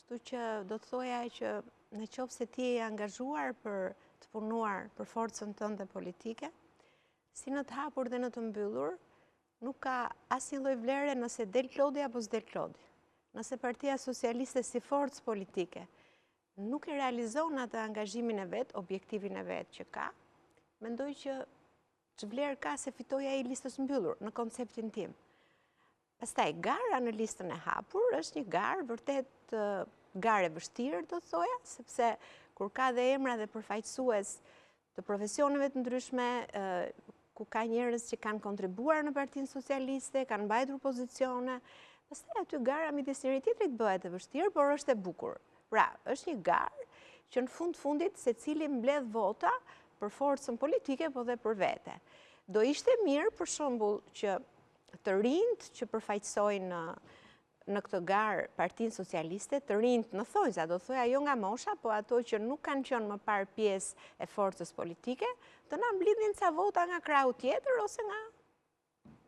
Kështu që do të thoja që në qoftë se ti je angazhuar për të punuar për forcën tënde politike, si në të hapur dhe në të mbyllur, nuk ka asnjë lloj vlere nëse del Klodi apo s'del Klodi. Nëse Partia Socialiste si forcë politike nuk e realizon atë angazhimin e vet, objektivin e vet që ka, mendoj që ç'vlerë ka se fitoi ai listës mbyllur në konceptin tim. Pastaj gara në listën e hapur është një garë vërtet garë e vështirë, do të thoja, sepse kur ka dhe emra dhe përfaqësues të profesioneve të ndryshme, ku ka njerëz që kanë kontribuar në Partinë Socialiste, kanë mbajtur pozicione, pastaj aty gara midis njëri tjetrit bëhet e vështirë, por është e bukur. Pra, është një garë që në fundit secili mbledh vota për forcën politike, po dhe për vete. Do ishte mirë, për shembull, që të rinjt që përfaqësojnë në këtë garë Partinë Socialiste, të rinjt në thonjza, do thoja jo nga mosha, po ato që nuk kanë qenë më parë pjesë e forcës politike, të na mblidhin ca vota nga krahu tjetër ose nga